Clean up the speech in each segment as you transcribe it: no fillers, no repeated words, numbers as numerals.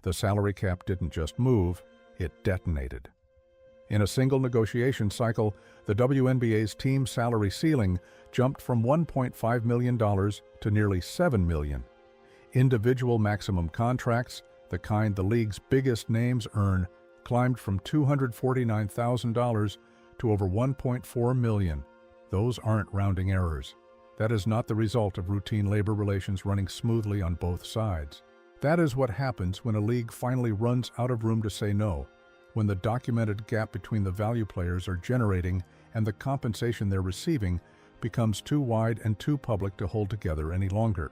The salary cap didn't just move, it detonated. In a single negotiation cycle, the WNBA's team salary ceiling jumped from $1.5 million to nearly $7 million. Individual maximum contracts, the kind the league's biggest names earn, climbed from $249,000 to over $1.4 million. Those aren't rounding errors. That is not the result of routine labor relations running smoothly on both sides. That is what happens when a league finally runs out of room to say no, when the documented gap between the value players are generating and the compensation they're receiving becomes too wide and too public to hold together any longer.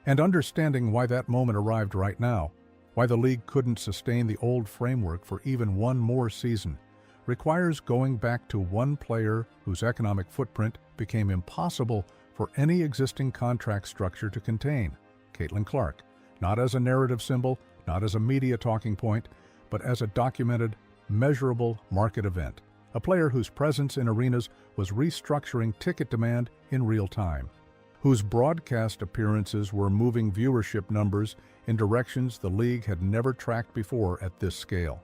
And understanding why that moment arrived right now, why the league couldn't sustain the old framework for even one more season, requires going back to one player whose economic footprint became impossible for any existing contract structure to contain: Caitlin Clark, not as a narrative symbol, not as a media talking point, but as a documented, measurable market event, a player whose presence in arenas was restructuring ticket demand in real time, whose broadcast appearances were moving viewership numbers in directions the league had never tracked before at this scale,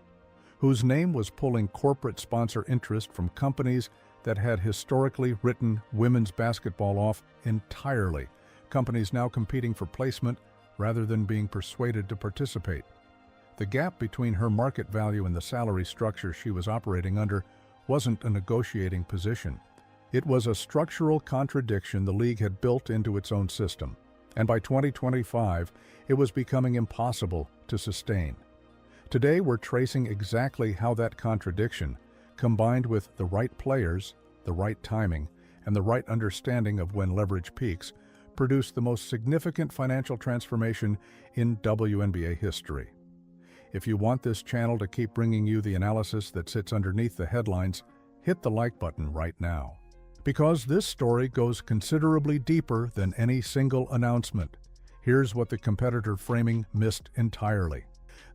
whose name was pulling corporate sponsor interest from companies that had historically written women's basketball off entirely, companies now competing for placement rather than being persuaded to participate. The gap between her market value and the salary structure she was operating under wasn't a negotiating position. It was a structural contradiction the league had built into its own system, and by 2025, it was becoming impossible to sustain. Today, we're tracing exactly how that contradiction, combined with the right players, the right timing, and the right understanding of when leverage peaks, produced the most significant financial transformation in WNBA history. If you want this channel to keep bringing you the analysis that sits underneath the headlines, hit the like button right now. Because this story goes considerably deeper than any single announcement. Here's what the competitor framing missed entirely.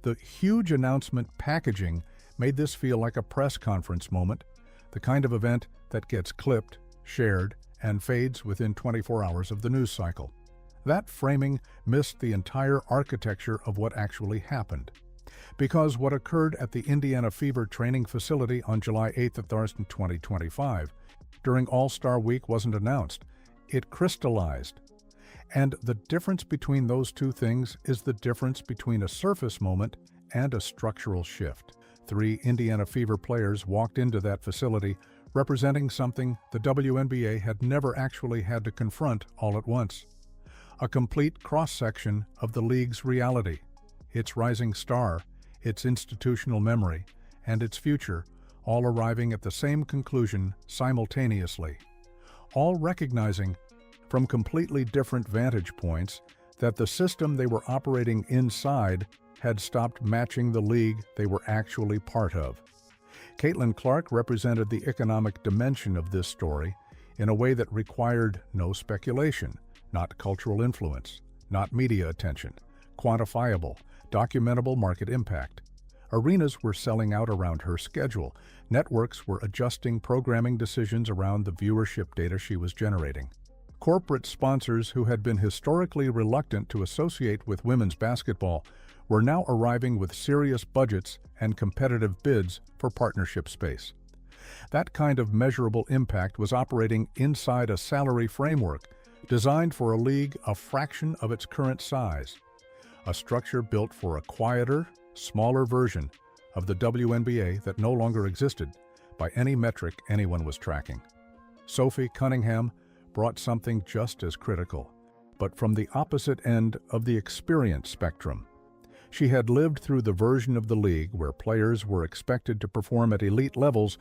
The huge announcement packaging made this feel like a press conference moment, the kind of event that gets clipped, shared, and fades within 24 hours of the news cycle. That framing missed the entire architecture of what actually happened. Because what occurred at the Indiana Fever training facility on July 8th of 2025 during All-Star Week wasn't announced. It crystallized. And the difference between those two things is the difference between a surface moment and a structural shift. 3 Indiana Fever players walked into that facility representing something the WNBA had never actually had to confront all at once. A complete cross-section of the league's reality, its rising star, its institutional memory, and its future, all arriving at the same conclusion simultaneously, all recognizing, from completely different vantage points, that the system they were operating inside had stopped matching the league they were actually part of. Caitlin Clark represented the economic dimension of this story in a way that required no speculation, not cultural influence, not media attention, quantifiable, documentable market impact. Arenas were selling out around her schedule. Networks were adjusting programming decisions around the viewership data she was generating. Corporate sponsors who had been historically reluctant to associate with women's basketball were now arriving with serious budgets and competitive bids for partnership space. That kind of measurable impact was operating inside a salary framework designed for a league a fraction of its current size, a structure built for a quieter, smaller version of the WNBA that no longer existed by any metric anyone was tracking. Sophie Cunningham brought something just as critical, but from the opposite end of the experience spectrum. She had lived through the version of the league where players were expected to perform at elite levels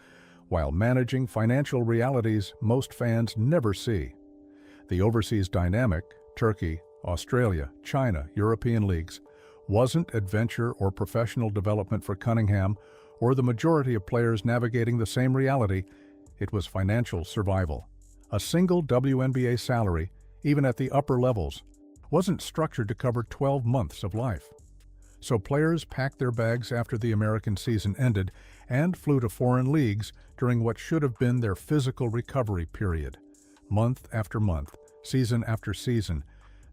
while managing financial realities most fans never see. The overseas dynamic, Turkey, Australia, China, European leagues, wasn't adventure or professional development for Cunningham or the majority of players navigating the same reality. It was financial survival. A single WNBA salary, even at the upper levels, wasn't structured to cover 12 months of life. So players packed their bags after the American season ended and flew to foreign leagues during what should have been their physical recovery period. Month after month, season after season,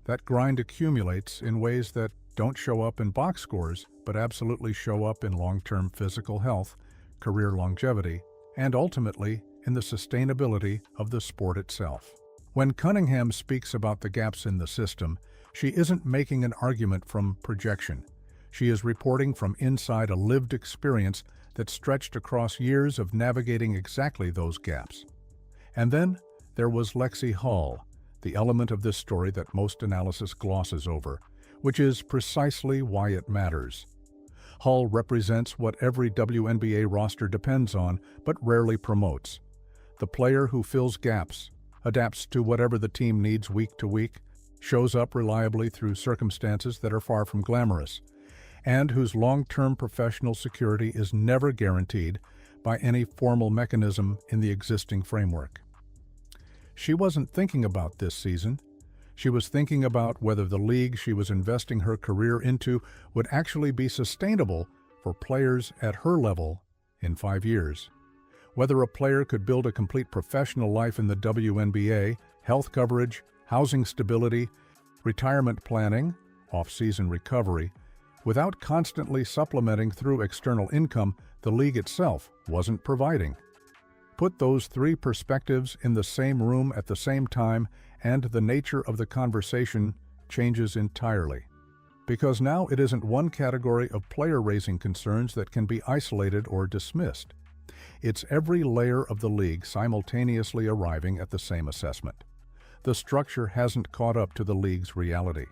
that grind accumulates in ways that don't show up in box scores, but absolutely show up in long-term physical health, career longevity, and ultimately in the sustainability of the sport itself. When Cunningham speaks about the gaps in the system, she isn't making an argument from projection. She is reporting from inside a lived experience that stretched across years of navigating exactly those gaps. And then there was Lexie Hull, the element of this story that most analysis glosses over, which is precisely why it matters. Hull represents what every WNBA roster depends on but rarely promotes: the player who fills gaps, adapts to whatever the team needs week to week, shows up reliably through circumstances that are far from glamorous, and whose long-term professional security is never guaranteed by any formal mechanism in the existing framework. She wasn't thinking about this season. She was thinking about whether the league she was investing her career into would actually be sustainable for players at her level in 5 years. Whether a player could build a complete professional life in the WNBA, health coverage, housing stability, retirement planning, off-season recovery, without constantly supplementing through external income the league itself wasn't providing. Put those three perspectives in the same room at the same time, and the nature of the conversation changes entirely. Because now it isn't one category of player-raising concerns that can be isolated or dismissed. It's every layer of the league simultaneously arriving at the same assessment. The structure hasn't caught up to the league's reality.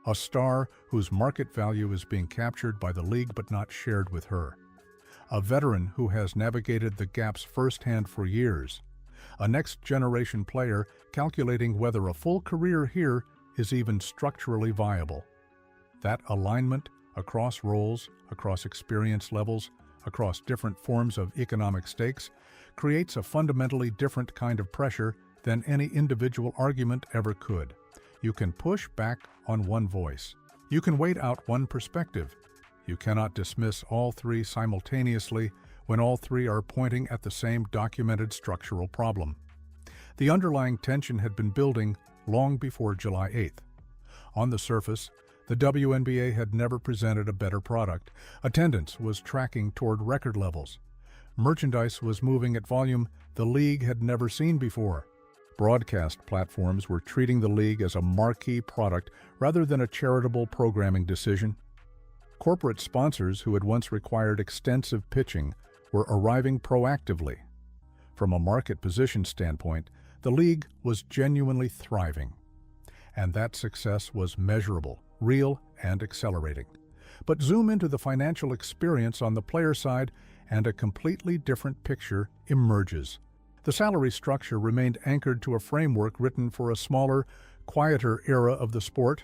A star whose market value is being captured by the league but not shared with her. A veteran who has navigated the gaps firsthand for years. A next-generation player calculating whether a full career here is even structurally viable. That alignment across roles, across experience levels, across different forms of economic stakes, creates a fundamentally different kind of pressure than any individual argument ever could. You can push back on one voice. You can wait out one perspective. You cannot dismiss all three simultaneously when all three are pointing at the same documented structural problem. The underlying tension had been building long before July 8th. On the surface, the WNBA had never presented a better product. Attendance was tracking toward record levels. Merchandise was moving at volume the league had never seen before. Broadcast platforms were treating the league as a marquee product rather than a charitable programming decision. Corporate sponsors who had once required extensive pitching were arriving proactively. From a market position standpoint, the league was genuinely thriving. And that success was measurable, real, and accelerating. But zoom into the financial experience on the player side, and a completely different picture emerges. The salary structure remained anchored to a framework written for a smaller, quieter era of the sport.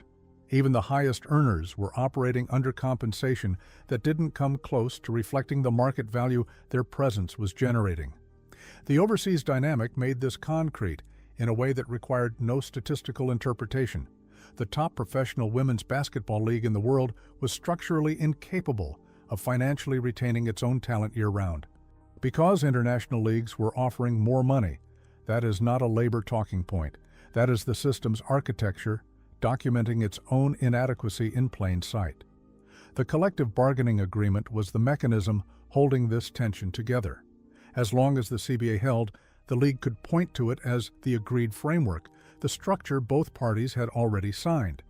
Even the highest earners were operating under compensation that didn't come close to reflecting the market value their presence was generating. The overseas dynamic made this concrete in a way that required no statistical interpretation. The top professional women's basketball league in the world was structurally incapable of financially retaining its own talent year-round. Because international leagues were offering more money, that is not a labor talking point. That is the system's architecture, documenting its own inadequacy in plain sight. The collective bargaining agreement was the mechanism holding this tension together. As long as the CBA held, the league could point to it as the agreed framework, the structure both parties had already signed.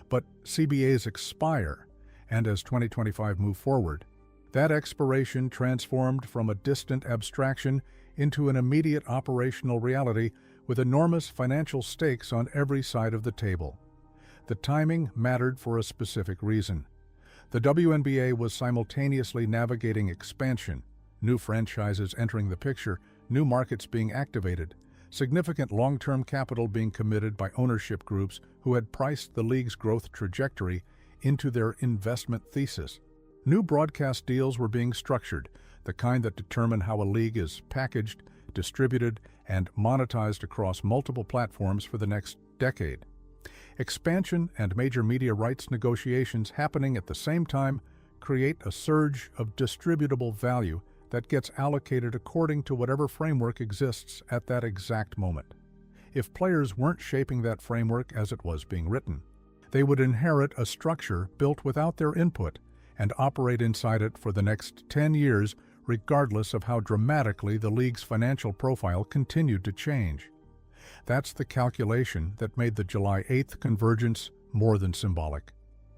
But CBAs expire, and as 2025 moved forward, that expiration transformed from a distant abstraction into an immediate operational reality with enormous financial stakes on every side of the table. The timing mattered for a specific reason. The WNBA was simultaneously navigating expansion, new franchises entering the picture, new markets being activated, significant long-term capital being committed by ownership groups who had priced the league's growth trajectory into their investment thesis. New broadcast deals were being structured, the kind that determine how a league is packaged, distributed, and monetized across multiple platforms for the next decade. Expansion and major media rights negotiations happening at the same time create a surge of distributable value that gets allocated according to whatever framework exists at that exact moment. If players weren't shaping that framework as it was being written, They would inherit a structure built without their input and operate inside it for the next 10 years, regardless of how dramatically the league's financial profile continued to change. That's the calculation that made the July 8th convergence more than symbolic.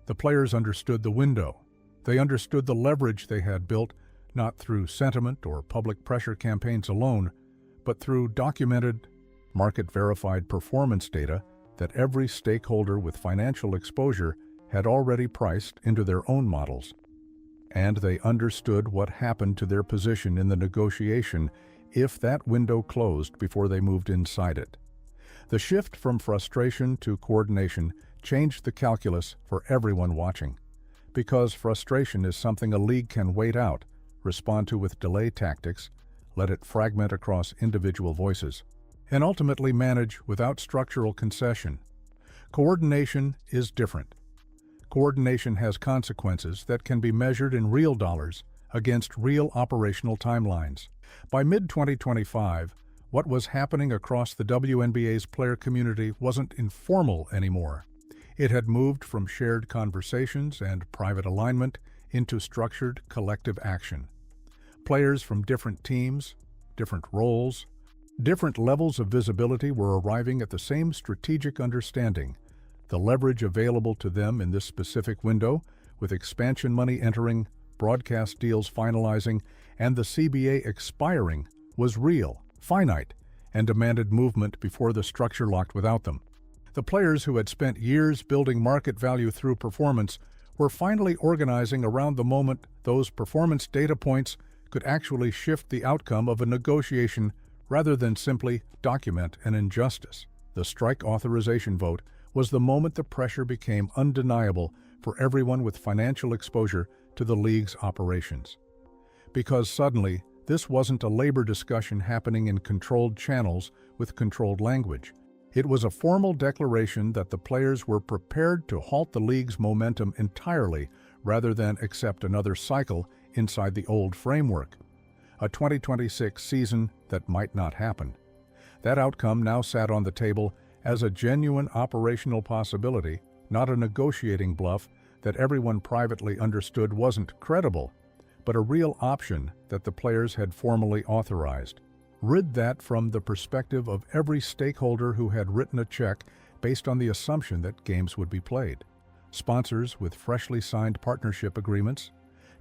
The players understood the window. They understood the leverage they had built, not through sentiment or public pressure campaigns alone, but through documented, market-verified performance data that every stakeholder with financial exposure had already priced into their own models. And they understood what happened to their position in the negotiation if that window closed before they moved inside it. The shift from frustration to coordination changed the calculus for everyone watching. Because frustration is something a league can wait out, respond to with delay tactics, let it fragment across individual voices, and ultimately manage without structural concession. Coordination is different. Coordination has consequences that can be measured in real dollars against real operational timelines. By mid-2025, what was happening across the WNBA's player community wasn't informal anymore. It had moved from shared conversations and private alignment into structured collective action. Players from different teams, different roles, different levels of visibility were arriving at the same strategic understanding. The leverage available to them in this specific window, with expansion money entering, broadcast deals finalizing, and the CBA expiring, was real, finite, and demanded movement before the structure locked without them. The players who had spent years building market value through performance were finally organizing around the moment those performance data points could actually shift the outcome of a negotiation rather than simply document an injustice. The strike authorization vote was the moment the pressure became undeniable for everyone with financial exposure to the league's operations. Because suddenly, this wasn't a labor discussion happening in controlled channels with controlled language. It was a formal declaration that the players were prepared to halt the league's momentum entirely rather than accept another cycle inside the old framework. A 2026 season that might not happen. That outcome now sat on the table as a genuine operational possibility, not a negotiating bluff that everyone privately understood wasn't credible, but a real option that the players had formally authorized. Read that from the perspective of every stakeholder who had written a check based on the assumption that games would be played. Sponsors with freshly signed partnership agreements,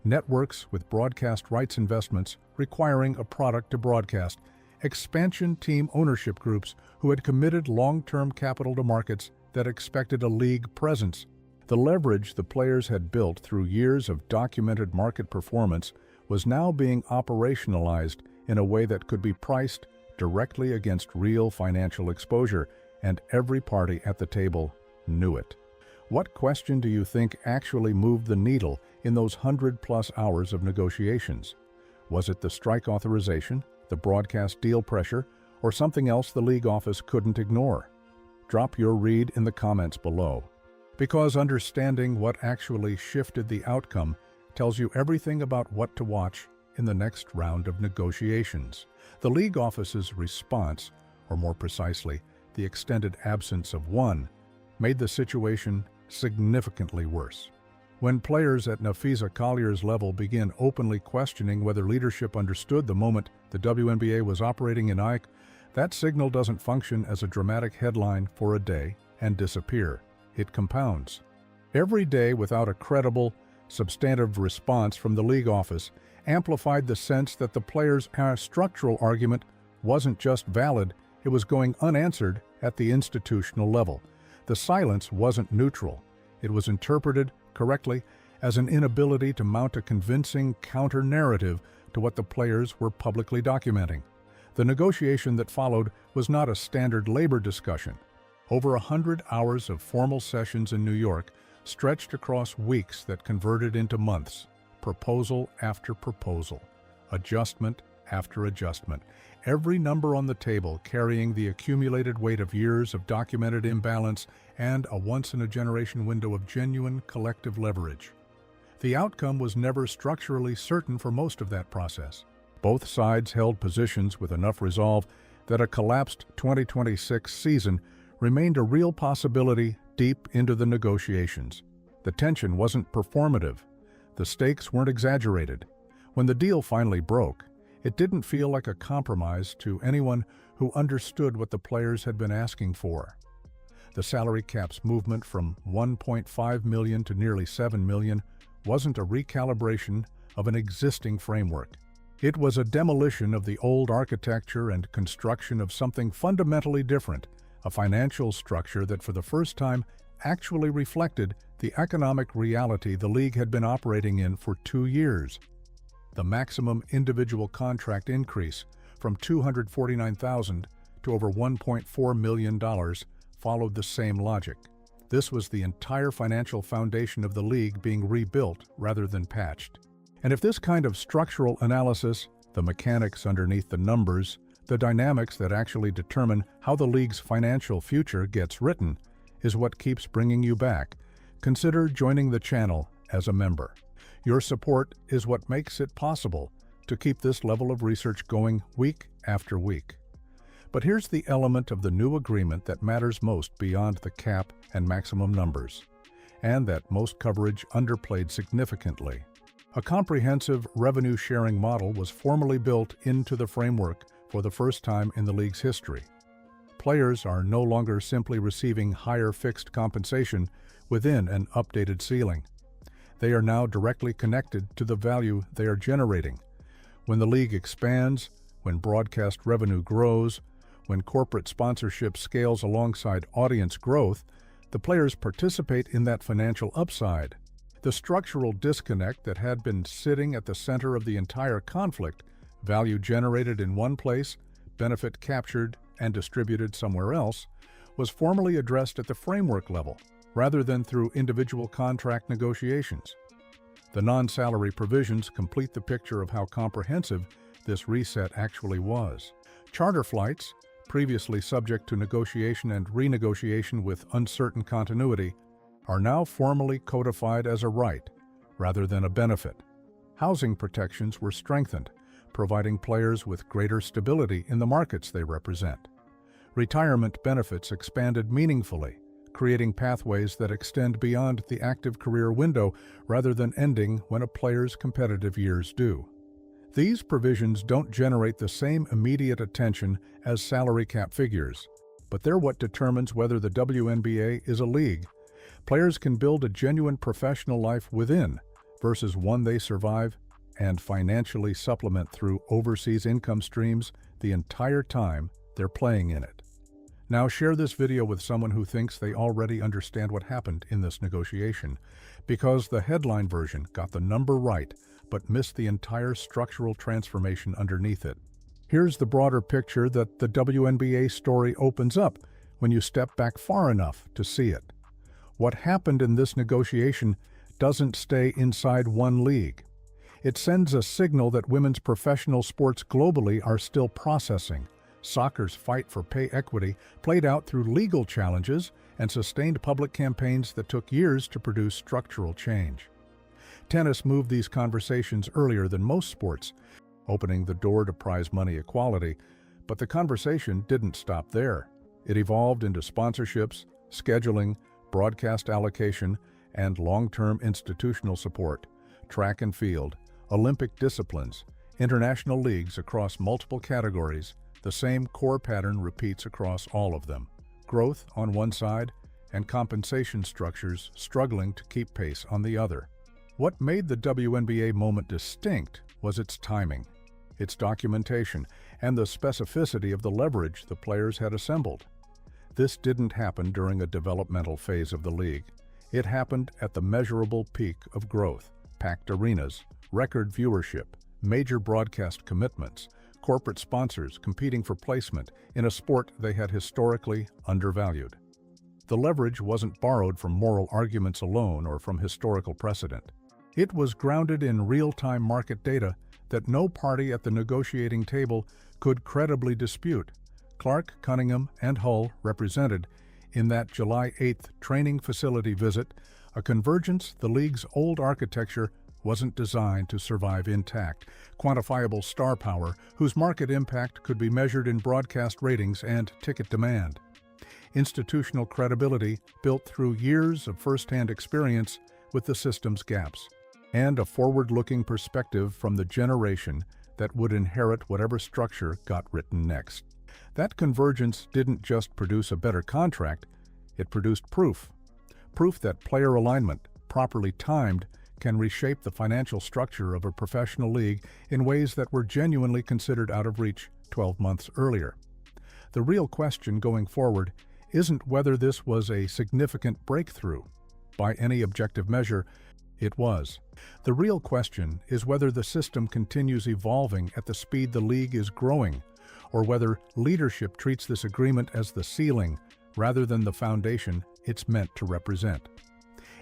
networks with broadcast rights investments requiring a product to broadcast, expansion team ownership groups who had committed long-term capital to markets that expected a league presence. The leverage the players had built through years of documented market performance was now being operationalized in a way that could be priced directly against real financial exposure, and every party at the table knew it. What question do you think actually moved the needle in those 100-plus hours of negotiations? Was it the strike authorization, the broadcast deal pressure, or something else the league office couldn't ignore? Drop your read in the comments below. Because understanding what actually shifted the outcome tells you everything about what to watch in the next round of negotiations. The league office's response, or more precisely, the extended absence of one, made the situation significantly worse. When players at Nafisa Collier's level began openly questioning whether leadership understood the moment the WNBA was operating in Ike, that signal doesn't function as a dramatic headline for a day and disappear. It compounds. Every day without a credible, substantive response from the league office amplified the sense that the players' structural argument wasn't just valid, it was going unanswered at the institutional level. The silence wasn't neutral. It was interpreted correctly as an inability to mount a convincing counter-narrative to what the players were publicly documenting. The negotiation that followed was not a standard labor discussion. Over 100 hours of formal sessions in New York stretched across weeks that converted into months, proposal after proposal, adjustment after adjustment, every number on the table carrying the accumulated weight of years of documented imbalance and a once-in-a-generation window of genuine collective leverage. The outcome was never structurally certain for most of that process. Both sides held positions with enough resolve that a collapsed 2026 season remained a real possibility deep into the negotiations. The tension wasn't performative. The stakes weren't exaggerated. When the deal finally broke, it didn't feel like a compromise to anyone who understood what the players had been asking for. The salary cap's movement from $1.5 million to nearly $7 million wasn't a recalibration of an existing framework. It was a demolition of the old architecture and construction of something fundamentally different, a financial structure that for the first time actually reflected the economic reality the league had been operating in for 2 years. The maximum individual contract increase from $249,000 to over $1.4 million followed the same logic. This was the entire financial foundation of the league being rebuilt rather than patched. And if this kind of structural analysis, the mechanics underneath the numbers, the dynamics that actually determine how the league's financial future gets written, is what keeps bringing you back, consider joining the channel as a member. Your support is what makes it possible to keep this level of research going week after week. But here's the element of the new agreement that matters most beyond the cap and maximum numbers, and that most coverage underplayed significantly. A comprehensive revenue-sharing model was formally built into the framework for the first time in the league's history. Players are no longer simply receiving higher fixed compensation within an updated ceiling. They are now directly connected to the value they are generating. When the league expands, when broadcast revenue grows, when corporate sponsorship scales alongside audience growth, the players participate in that financial upside. The structural disconnect that had been sitting at the center of the entire conflict, value generated in one place, benefit captured and distributed somewhere else, was formally addressed at the framework level, rather than through individual contract negotiations. The non-salary provisions complete the picture of how comprehensive this reset actually was. Charter flights, previously subject to negotiation and renegotiation with uncertain continuity, are now formally codified as a right, rather than a benefit. Housing protections were strengthened, providing players with greater stability in the markets they represent. Retirement benefits expanded meaningfully, creating pathways that extend beyond the active career window rather than ending when a player's competitive years do. These provisions don't generate the same immediate attention as salary cap figures, but they're what determines whether the WNBA is a league. Players can build a genuine professional life within versus one they survive and financially supplement through overseas income streams the entire time they're playing in it. Now share this video with someone who thinks they already understand what happened in this negotiation, because the headline version got the number right but missed the entire structural transformation underneath it. Here's the broader picture that the WNBA story opens up when you step back far enough to see it. What happened in this negotiation doesn't stay inside one league. It sends a signal that women's professional sports globally are still processing. Soccer's fight for pay equity played out through legal challenges and sustained public campaigns that took years to produce structural change. Tennis moved these conversations earlier than most sports, opening the door to prize money equality, but the conversation didn't stop there. It evolved into sponsorships, scheduling, broadcast allocation, and long-term institutional support, track and field, Olympic disciplines, international leagues across multiple categories. The same core pattern repeats across all of them. Growth on one side and compensation structures struggling to keep pace on the other. What made the WNBA moment distinct was its timing, its documentation, and the specificity of the leverage the players had assembled. This didn't happen during a developmental phase of the league. It happened at the measurable peak of growth, packed arenas, record viewership, major broadcast commitments, corporate sponsors competing for placement in a sport they had historically undervalued. The leverage wasn't borrowed from moral arguments alone or from historical precedent. It was grounded in real-time market data that no party at the negotiating table could credibly dispute. Clark, Cunningham, and Hull represented, in that July 8th training facility visit, a convergence the league's old architecture wasn't designed to survive intact, quantifiable star power whose market impact could be measured in broadcast ratings and ticket demand. institutional credibility built through years of first-hand experience with the system's gaps, and a forward-looking perspective from the generation that would inherit whatever structure got written next. That convergence didn't just produce a better contract, it produced proof. Proof that player alignment, properly timed, can reshape the financial structure of a professional league in ways that were genuinely considered out of reach 12 months earlier. The real question going forward isn't whether this was a significant breakthrough. By any objective measure, it was. The real question is whether the system continues evolving at the speed the league is growing, or whether leadership treats this agreement as the ceiling rather than the foundation it's meant to represent.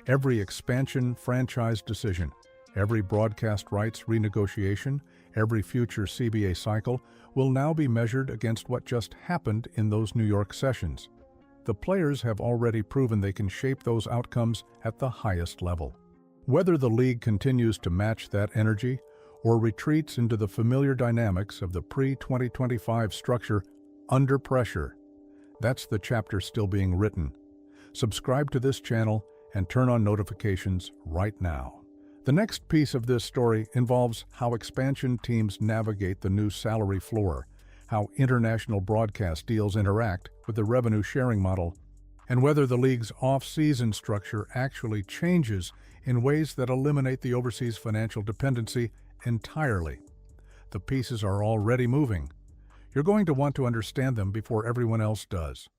Every expansion franchise decision, every broadcast rights renegotiation, every future CBA cycle will now be measured against what just happened in those New York sessions. The players have already proven they can shape those outcomes at the highest level. Whether the league continues to match that energy or retreats into the familiar dynamics of the pre-2025 structure under pressure, that's the chapter still being written. Subscribe to this channel and turn on notifications right now. The next piece of this story involves how expansion teams navigate the new salary floor, how international broadcast deals interact with the revenue sharing model, and whether the league's off-season structure actually changes in ways that eliminate the overseas financial dependency entirely. The pieces are already moving. You're going to want to understand them before everyone else does.